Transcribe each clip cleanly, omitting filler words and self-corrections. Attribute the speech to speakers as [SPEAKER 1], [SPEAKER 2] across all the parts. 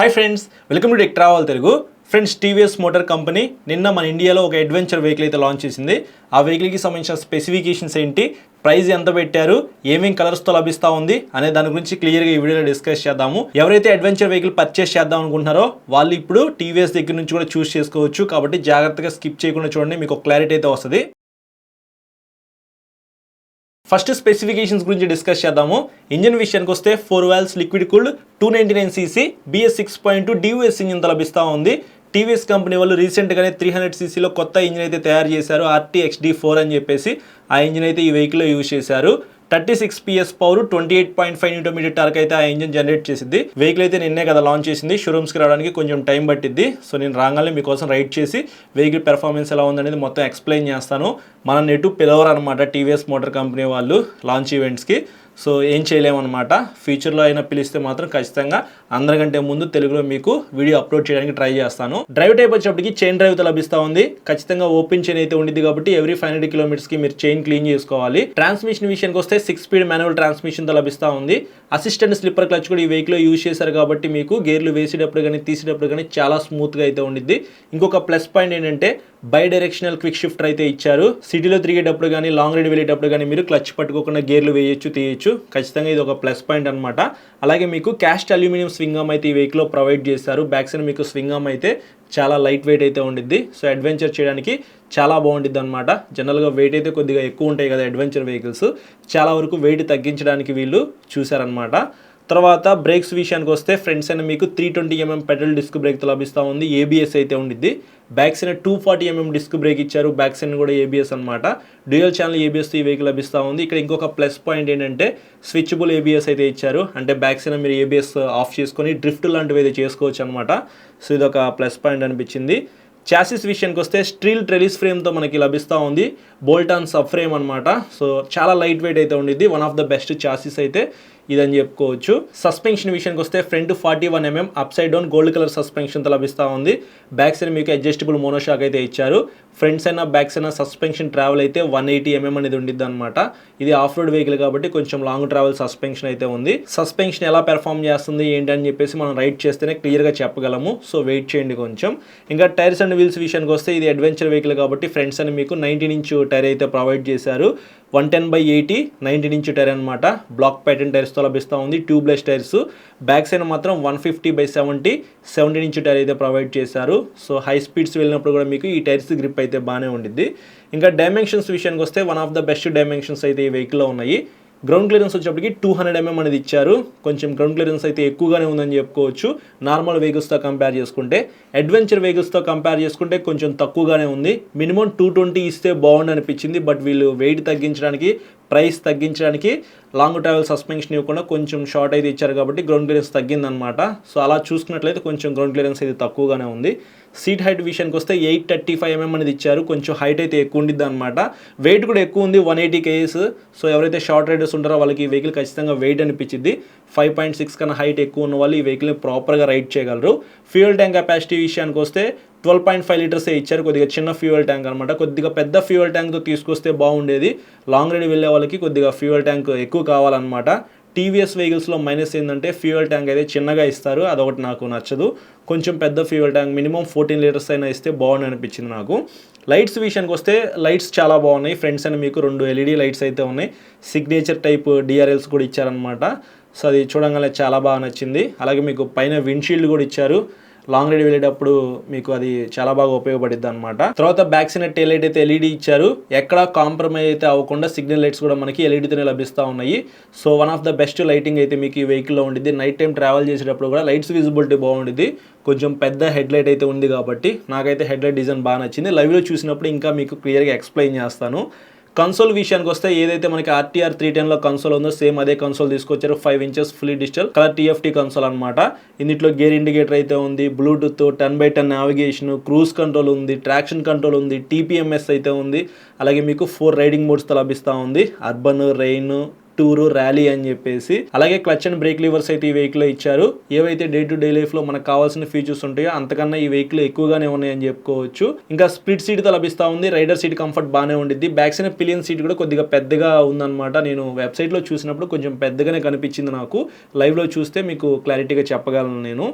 [SPEAKER 1] Hi friends, welcome to tech travel Telugu. Friends, TVS motor company నిన్న మన ఇండియాలో ఒక అడ్వెంచర్ వెహికల్ అయితే లాంచ్ చేసింది. ఆ వెహికల్కి సంబంధించిన స్పెసిఫికేషన్స్ ఏంటి, ప్రైస్ ఎంత పెట్టారు, ఏమేం కలర్స్తో లభిస్తూ ఉంది అనే దాని గురించి క్లియర్గా ఈ వీడియోలో డిస్కస్ చేద్దాము. ఎవరైతే అడ్వెంచర్ వెహికల్ పర్చేస్ చేద్దాం అనుకుంటున్నారో వాళ్ళు ఇప్పుడు టీవీఎస్ దగ్గర నుంచి కూడా చూస్ చేసుకోవచ్చు. కాబట్టి జాగ్రత్తగా స్కిప్ చేయకుండా చూడండి, మీకు ఒక క్లారిటీ అయితే వస్తుంది. ఫస్ట్ స్పెసిఫికేషన్స్ గురించి డిస్కస్ చేద్దాము. ఇంజిన్ విషయానికి వస్తే 4 valves liquid cooled 299cc BS 6.2 DUS engine లభిస్తూ ఉంది. టీవీఎస్ కంపెనీ వాళ్ళు రీసెంట్గానే 300cc కొత్త ఇంజిన్ అయితే తయారు చేశారు, RTXD4 అని చెప్పేసి. ఆ ఇంజిన్ అయితే ఈ వెహికల్లో యూజ్ చేశారు. 36 PS పవర్, 28.5 Nm టార్క్ అయితే ఆ ఇంజిన్ జనరేట్ చేసింది. వెహికల్ అయితే నిన్నే కదా లాంచ్ చేసింది, షోరూమ్స్కి రావడానికి కొంచెం టైం పట్టిద్ది. సో నేను రాగానే మీకోసం రైడ్ చేసి వెహికల్ పెర్ఫార్మెన్స్ ఎలా ఉందనేది మొత్తం ఎక్స్ప్లెయిన్ చేస్తాను. మన నెట్టు పిలవరు అనమాట టీవీఎస్ మోటార్ కంపెనీ వాళ్ళు లాంచ్ ఈవెంట్స్కి. సో ఏం చేయలేమన్నమాట. ఫ్యూచర్లో అయినా పిలిస్తే మాత్రం ఖచ్చితంగా అందరికంటే ముందు తెలుగులో మీకు వీడియో అప్లోడ్ చేయడానికి ట్రై చేస్తాను. డ్రైవ్ టైప్ వచ్చేప్పటికి చైన్ డ్రైవ్తో లభిస్తూ ఉంది. ఖచ్చితంగా ఓపెన్ చైన్ అయితే ఉండిద్ది కాబట్టి ఎవ్రీ 500 kilometers మీరు చైన్ క్లీన్ చేసుకోవాలి. ట్రాన్స్మిషన్ విషయానికి వస్తే 6 speed మాన్యువల్ ట్రాన్స్మిషన్తో లభిస్తూ ఉంది. అసిస్టెంట్ స్లిప్పర్ క్లచ్ కూడా ఈ వెహికల్లో యూజ్ చేశారు కాబట్టి మీకు గేర్లు వేసేటప్పుడు కానీ తీసేటప్పుడు కానీ చాలా స్మూత్గా అయితే ఉండిద్ది. ఇంకొక ప్లస్ పాయింట్ ఏంటంటే బై డైరెక్షనల్ క్విక్ షిఫ్టర్ అయితే ఇచ్చారు. సిటీలో తిరిగేటప్పుడు కానీ లాంగ్ రైడ్ వెళ్ళేటప్పుడు కానీ మీరు క్లచ్ పట్టుకోకుండా గేర్లు వేయొచ్చు, తీయచ్చు. ఖచ్చితంగా ఇది ఒక ప్లస్ పాయింట్ అనమాట. అలాగే మీకు క్యాస్ట్ అల్యూమినియం స్వింగ్ ఆర్మ్ అయితే ఈ వెహికల్లో ప్రొవైడ్ చేశారు. బ్యాక్ సైడ్ మీకు స్వింగ్ ఆర్మ్ అయితే చాలా లైట్ వెయిట్ అయితే ఉండిద్ది. సో అడ్వెంచర్ చేయడానికి చాలా బాగుంటుంది అనమాట. జనరల్గా వెయిట్ అయితే కొద్దిగా ఎక్కువ ఉంటాయి కదా అడ్వెంచర్ వెహికల్స్, చాలా వరకు వెయిట్ తగ్గించడానికి వీళ్ళు చూశారనమాట. తర్వాత బ్రేక్స్ విషయానికి వస్తే ఫ్రంట్ సైడ్ మీకు 320mm పెడల్ డిస్క్ బ్రేక్తో లభిస్తూ ఉంది. ABS అయితే ఉండిద్ది. Back side 240mm disc brake ఇచ్చారు. బ్యాక్ సైడ్ కూడా ABS అనమాట. డ్యూయల్ ఛానల్ ABS ఈ వెహికల్ లభిస్తూ ఉంది. ఇక్కడ ఇంకొక ప్లస్ పాయింట్ ఏంటంటే స్విచబుల్ ABS అయితే ఇచ్చారు. అంటే బ్యాక్ సైడ్ మీరు ABS ఆఫ్ చేసుకొని డ్రిఫ్ట్ లాంటివి అయితే చేసుకోవచ్చు అనమాట. సో ఇది ఒక ప్లస్ పాయింట్ అనిపించింది. చాసిస్ విషయానికి వస్తే స్టీల్ ట్రెలిస్ ఫ్రేమ్తో మనకి లభిస్తూ ఉంది. బోల్ట్ ఆన్ సబ్ ఫ్రేమ్ అనమాట. సో చాలా లైట్ వెయిట్ అయితే ఉండిద్ది. One of the best chassis అయితే ఇదని చెప్పుకోవచ్చు. సస్పెన్షన్ విషయానికి వస్తే front 41mm up side down gold colour సస్పెన్షన్తో లభిస్తూ ఉంది. బ్యాక్ సైడ్ మీకు అడ్జస్టబుల్ మోనోషాక్ అయితే ఇచ్చారు. Front side back side suspension travel అయితే 180mm అనేది ఉండిద్ది అనమాట. ఇది ఆఫ్ రోడ్ వెహికల్ కాబట్టి కొంచెం లాంగ్ ట్రావెల్ సస్పెన్షన్ అయితే ఉంది. సస్పెన్షన్ ఎలా పెర్ఫామ్ చేస్తుంది ఏంటి అని చెప్పేసి మనం రైడ్ చేస్తేనే క్లియర్గా చెప్పగలము. సో వెయిట్ చేయండి కొంచెం. ఇంకా టైర్స్ అండ్ వీల్స్ విషయానికి వస్తే ఇది అడ్వెంచర్ వెహికల్ కాబట్టి ఫ్రంట్స్ అని మీకు 19-inch టైర్ అయితే ప్రొవైడ్ చేశారు. 110/80 19-inch టైర్ అనమాట. బ్లాక్ ప్యాటర్న్ టైర్స్తో లభిస్తూ ఉంది. Tubeless tyres. బ్యాక్ సైడ్ మాత్రం 150/70 17-inch టైర్ అయితే ప్రొవైడ్ చేశారు. సో హై స్పీడ్స్ వెళ్ళినప్పుడు కూడా మీకు ఈ టైర్స్ గ్రిప్ అయితే బాగానే ఉండిద్ది. ఇంకా డైమెన్షన్స్ విషయానికి వస్తే one of the best dimensions అయితే ఈ వెహికల్లో ఉన్నాయి. గ్రౌండ్ క్లియరెన్స్ వచ్చేప్పటికి 200mm అనేది ఇచ్చారు. కొంచెం గ్రౌండ్ క్లియరెన్స్ అయితే ఎక్కువగానే ఉందని చెప్పుకోవచ్చు నార్మల్ వెహికల్స్తో కంపేర్ చేసుకుంటే. అడ్వెంచర్ వెహికల్స్తో కంపేర్ చేసుకుంటే కొంచెం తక్కువగానే ఉంది. మినిమం 220 ఇస్తే బాగుండు అనిపించింది. బట్ వీళ్ళు వెయిట్ తగ్గించడానికి, ప్రైస్ తగ్గించడానికి లాంగ్ ట్రావెల్ సస్పెన్షన్ ఇవ్వకుండా కొంచెం షార్ట్ అయితే ఇచ్చారు కాబట్టి గ్రౌండ్ క్లియరెన్స్ తగ్గిందనమాట. సో అలా చూసుకున్నట్లయితే కొంచెం గ్రౌండ్ క్లియరెన్స్ అయితే తక్కువగానే ఉంది. సీట్ హైట్ విషయానికి వస్తే 835mm అనేది ఇచ్చారు. కొంచెం హైట్ అయితే ఎక్కువ ఉండిద్ది అనమాట. వెయిట్ కూడా ఎక్కువ ఉంది, 180 kgs. సో ఎవరైతే షార్ట్ రైడర్స్ ఉంటారో వాళ్ళకి ఈ వెహికల్ ఖచ్చితంగా వెయిట్ అనిపించింది. 5.6 కన్నా హైట్ ఎక్కువ ఉన్న వాళ్ళు ఈ వెహికల్ని ప్రాపర్గా రైడ్ చేయగలరు. ఫ్యూయల్ ట్యాంక్ కెపాసిటీ విషయానికి వస్తే 12.5 liters ఇచ్చారు. కొద్దిగా చిన్న ఫ్యూయల్ ట్యాంక్ అనమాట. కొద్దిగా పెద్ద ఫ్యూయల్ ట్యాంక్తో తీసుకొస్తే బాగుండేది. లాంగ్ రైడ్ వెళ్ళే వాళ్ళకి కొద్దిగా ఫ్యూయల్ ట్యాంక్ ఎక్కువ కావాలన్నమాట. టీవీఎస్ వెహికల్స్లో మైనస్ ఏంటంటే ఫ్యూయల్ ట్యాంక్ అయితే చిన్నగా ఇస్తారు, అదొకటి నాకు నచ్చదు. కొంచెం పెద్ద ఫ్యూయల్ ట్యాంక్ మినిమం 14 liters అయినా ఇస్తే బాగుంది అనిపించింది నాకు. లైట్స్ విషయానికి వస్తే లైట్స్ చాలా బాగున్నాయి. ఫ్రంట్స్ అని మీకు 2 LED లైట్స్ అయితే ఉన్నాయి. సిగ్నేచర్ టైప్ DRLs కూడా ఇచ్చారనమాట. సో అది చూడంగానే చాలా బాగా నచ్చింది. అలాగే మీకు పైన విండ్షీల్డ్ కూడా ఇచ్చారు. లాంగ్ రైడ్ వెళ్ళేటప్పుడు మీకు అది చాలా బాగా ఉపయోగపడుద్ది అనమాట. తర్వాత బ్యాక్ సైడ్ టెయిల్ లైట్ అయితే LED ఇచ్చారు. ఎక్కడ కాంప్రమైజ్ అయితే అవ్వకుండా సిగ్నల్ లైట్స్ కూడా మనకి LEDతోనే లభిస్తూ ఉన్నాయి. So one of the best lighting అయితే మీకు ఈ వెహికల్లో ఉండిద్ది. నైట్ టైం ట్రావెల్ చేసేటప్పుడు కూడా లైట్స్ విజిబిలిటీ బాగుండిద్ది. కొంచెం పెద్ద హెడ్ లైట్ అయితే ఉంది కాబట్టి నాకైతే హెడ్ లైట్ డిజైన్ బాగా నచ్చింది. లైవ్లో చూసినప్పుడు ఇంకా మీకు క్లియర్గా ఎక్స్ప్లెయిన్ చేస్తాను. కన్సోల్ విషయానికి వస్తే ఏదైతే మనకి RTR 310లో కన్సోల్ ఉందో సేమ్ అదే కన్సోల్ తీసుకొచ్చారు. 5 inches fully digital colour TFT console అనమాట. ఇందులో గేర్ ఇండికేటర్ అయితే ఉంది, Bluetooth, 10x10 navigation, cruise control ఉంది, ట్రాక్షన్ కంట్రోల్ ఉంది, TPMS అయితే ఉంది. అలాగే మీకు 4 రైడింగ్ మోడ్స్తో లభిస్తూ ఉంది. అర్బన్, రెయిన్, టూరు, ర్యాలీ అని చెప్పేసి. అలాగే క్లచ్ అండ్ బ్రేక్ లివర్స్ అయితే ఈ వెహికల్ ఇచ్చారు. ఏవైతే డే టు డే లైఫ్లో మనకు కావాల్సిన ఫీచర్స్ ఉంటాయో అంతకన్నా ఈ వెహికల్ ఎక్కువగానే ఉన్నాయని చెప్పుకోవచ్చు. ఇంకా స్ప్లిట్ సీట్తో లభిస్తూ ఉంది. రైడర్ సీట్ కంఫర్ట్ బాగానే ఉండిద్ది. బ్యాక్ సైడ్ పిలియన్ సీట్ కూడా కొద్దిగా పెద్దగా ఉందన్నమాట. నేను వెబ్సైట్లో చూసినప్పుడు కొంచెం పెద్దగానే కనిపించింది నాకు. లైవ్లో చూస్తే మీకు క్లారిటీగా చెప్పగలను నేను.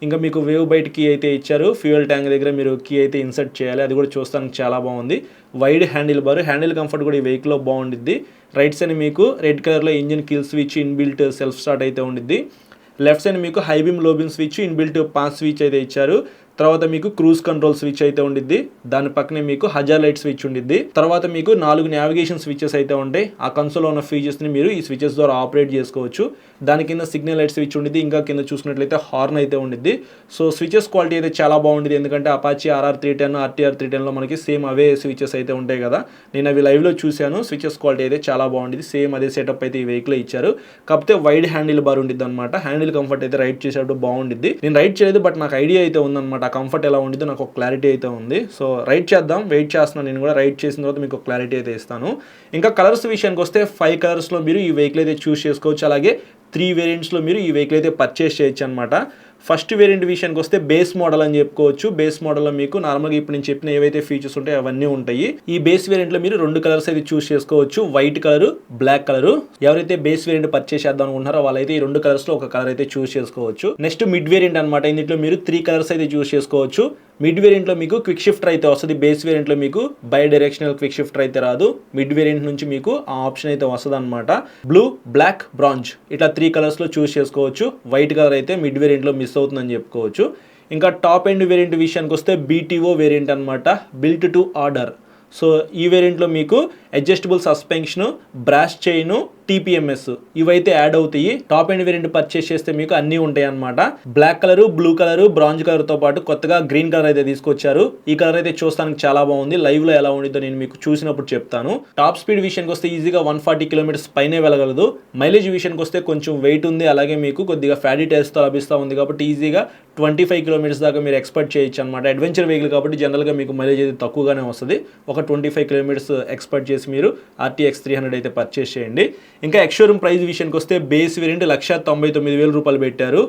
[SPEAKER 1] ఇంకా మీకు వేవ్ బైట్ కీ అయితే ఇచ్చారు. ఫ్యూయల్ ట్యాంక్ దగ్గర మీరు కీ అయితే ఇన్సర్ట్ చేయాలి, అది కూడా చూస్తానికి చాలా బాగుంది. Wide handle bar, handle comfort కూడా ఈ వెహికల్లో బాగుండిద్ది. రైట్ సైడ్ మీకు రెడ్ కలర్లో engine kill switch, inbuilt self start అయితే ఉండిద్ది. లెఫ్ట్ సైడ్ మీకు హై బీమ్ లో beam switch, inbuilt pass switch అయితే ఇచ్చారు. తర్వాత మీకు క్రూజ్ కంట్రోల్ స్విచ్ అయితే ఉండిద్ది. దాని పక్కనే మీకు హజార్ లైట్ స్విచ్ ఉండిద్ది. తర్వాత మీకు 4 నావిగేషన్ స్విచెస్ అయితే ఉంటాయి. ఆ కన్సోల్లో ఉన్న ఫీచర్స్ని మీరు ఈ స్విచెస్ ద్వారా ఆపరేట్ చేసుకోవచ్చు. దాని కింద సిగ్నల్ లైట్ స్విచ్ ఉండిద్ది. ఇంకా కింద చూసుకున్నట్లయితే హార్న్ అయితే ఉండిద్ది. సో స్విచెస్ క్వాలిటీ అయితే చాలా బాగుండిద్ది, ఎందుకంటే అపాచీ RR310 RTR310లో మనకి సేమ్ అవే స్విచెస్ అయితే ఉంటాయి కదా. నేను అవి లైవ్లో చూశాను. స్విచెస్ క్వాలిటీ అయితే చాలా బాగుండిద్ది. సేమ్ అదే సెటప్ అయితే ఈ వెహికల్ ఇచ్చారు. కాకపోతే వైడ్ హ్యాండిల్ బార్ ఉండిద్ది అనమాట. హ్యాండిల్ కంఫర్ట్ అయితే రైడ్ చేసేటప్పుడు బాగుండిద్ది. నేను రైడ్ చేయలేదు, బట్ నాకు ఐడియా అయితే ఉందన్నమాట. ఆ కంఫర్ట్ ఎలా ఉండిద్దో నాకు ఒక క్లారిటీ అయితే ఉంది. సో రైడ్ చేద్దాం, వెయిట్ చేస్తున్నాను. నేను కూడా రైడ్ చేసిన తర్వాత మీకు క్లారిటీ అయితే ఇస్తాను. ఇంకా కలర్స్ విషయానికి వస్తే 5 కలర్స్లో మీరు ఈ వెహికల్ అయితే చూస్ చేసుకోవచ్చు. అలాగే 3 వేరియంట్స్లో మీరు ఈ వెహికల్ అయితే పర్చేస్ చేయొచ్చు అనమాట. ఫస్ట్ వేరియంట్ విషయానికి వస్తే బేస్ మోడల్ అని చెప్పుకోవచ్చు. బేస్ మోడల్లో మీకు నార్మల్గా ఇప్పుడు నేను చెప్పిన ఏవైతే ఫీచర్స్ ఉంటాయో అవన్నీ ఉంటాయి. ఈ బేస్ వేరియంట్లో మీరు 2 కలర్స్ అయితే చూస్ చేసుకోవచ్చు, వైట్ కలర్, బ్లాక్ కలర్. ఎవరైతే బేస్ వేరియంట్ పర్చేస్ చేద్దాం అనుకుంటున్నారో వాళ్ళైతే ఈ 2 కలర్స్లో ఒక కలర్ అయితే చూస్ చేసుకోవచ్చు. నెక్స్ట్ మిడ్ వేరియంట్ అనమాట. ఇందులో మీరు 3 కలర్స్ అయితే చూస్ చేసుకోవచ్చు. మిడ్ వేరియంట్లో మీకు క్విక్ షిఫ్టర్ అయితే వస్తుంది. బేస్ వేరియంట్లో మీకు బై డైరెక్షనల్ క్విక్ షిఫ్టర్ అయితే రాదు. మిడ్ వేరియంట్ నుంచి మీకు ఆ ఆప్షన్ అయితే వస్తుంది అనమాట. బ్లూ, బ్లాక్, బ్రాంజ్ ఇట్లా 3 కలర్స్లో చూస్ చేసుకోవచ్చు. వైట్ కలర్ అయితే మిడ్ వేరియంట్లో మిస్ అవుతుందని చెప్పుకోవచ్చు. ఇంకా టాప్ ఎండ్ వేరియంట్ విషయానికి వస్తే BTO వేరియంట్ అనమాట, బిల్ట్ టు ఆర్డర్. సో ఈ వేరియంట్లో మీకు అడ్జస్టబుల్ సస్పెన్షన్, బ్రాష్ చైన్, TPMS ఇవైతే యాడ్ అవుతాయి. టాప్ ఎండ్ వేరియంట్ పర్చేస్ చేస్తే మీకు అన్నీ ఉంటాయి అనమాట. Black colour, blue colour, bronze కలర్తో పాటు కొత్తగా గ్రీన్ కలర్ అయితే తీసుకొచ్చారు. ఈ కలర్ అయితే చూస్తానికి చాలా బాగుంది. లైవ్లో ఎలా ఉండిద్దో నేను మీకు చూసినప్పుడు చెప్తాను. టాప్ స్పీడ్ విషయానికి వస్తే ఈజీగా 140 కిలోమీటర్స్ పైనే వెళ్ళగలదు. మైలేజ్ విషయానికి వస్తే కొంచెం వెయిట్ ఉంది, అలాగే మీకు కొద్దిగా ఫ్యాటీ టైర్స్తో లభిస్తూ ఉంది కాబట్టి ఈజీగా 25 కిలోమీటర్స్ దాకా మీరు ఎక్స్పెక్ట్ చేయొచ్చు అనమాట. అడ్వెంచర్ వెహికల్ కాబట్టి జనరల్గా మీకు మైలేజ్ అయితే తక్కువగానే వస్తుంది. ఒక 25 కిలోమీటర్స్ ఎక్స్పెక్ట్ చేసి మీరు RTX 300 అయితే పర్చేస్ చేయండి. ఇంకా ఎక్స్షోరూమ్ ప్రైస్ విషయానికి వస్తే బేస్ వేరియంట్ 1,99,000 రూపాయలు పెట్టారు.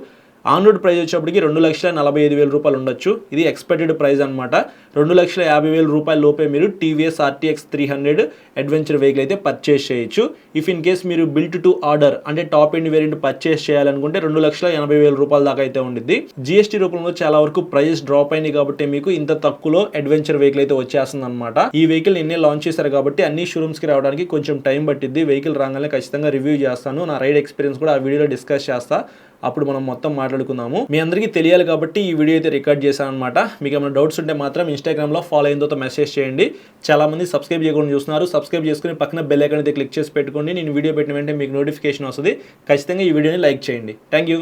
[SPEAKER 1] ఆన్ రోడ్ ప్రైస్ వచ్చేప్పటికి 2,45,000 రూపాయలు ఉండొచ్చు. ఇది ఎక్స్పెక్టెడ్ ప్రైస్ అనమాట. 2,50,000 రూపాయల లోపే మీరు TVS RTX 300 అడ్వెంచర్ వెహికల్ అయితే పర్చేస్ చేయొచ్చు. ఇఫ్ ఇన్ కేస్ మీరు బిల్ట్ టు ఆర్డర్ అంటే టాప్ ఎండ్ వేరియంట్ పర్చేస్ చేయాలనుకుంటే 2,80,000 రూపాయల దాకా అయితే ఉండిద్ది. GST రూపంలో చాలా వరకు ప్రైస్ డ్రాప్ అయింది కాబట్టి మీకు ఇంత తక్కువలో అడ్వెంచర్ వెహికల్ అయితే వచ్చేస్తుంది అనమాట. ఈ వెహికల్ నిన్నే లాంచ్ చేశారు కాబట్టి అన్ని షోరూమ్స్కి రావడానికి కొంచెం టైం పట్టిద్ది. వెహికల్ రాగానే ఖచ్చితంగా రివ్యూ చేస్తాను. నా రైడ్ ఎక్స్పీరియన్స్ కూడా ఆ వీడియోలో డిస్కస్ చేస్తా. అప్పుడు మనం మొత్తం మాట్లాడుకుందాము. మీ అందరికీ తెలియాలి కాబట్టి ఈ వీడియో అయితే రికార్డ్ చేశాను అనమాట. మీకు ఏమైనా డౌట్స్ ఉంటే మాత్రం ఇన్స్టాగ్రామ్లో ఫాలో అయిన తర్వాత మెసేజ్ చేయండి. చాలా మంది సబ్స్క్రైబ్ చేయకుండా చూస్తున్నారు. సబ్స్క్రైబ్ చేసుకుని పక్కన బెల్ ఐకాన్ అయితే క్లిక్ చేసి పెట్టుకోండి. నేను వీడియో పెట్టిన వెంటనే మీకు నోటిఫికేషన్ వస్తుంది. ఖచ్చితంగా ఈ వీడియోని లైక్ చేయండి. Thank you.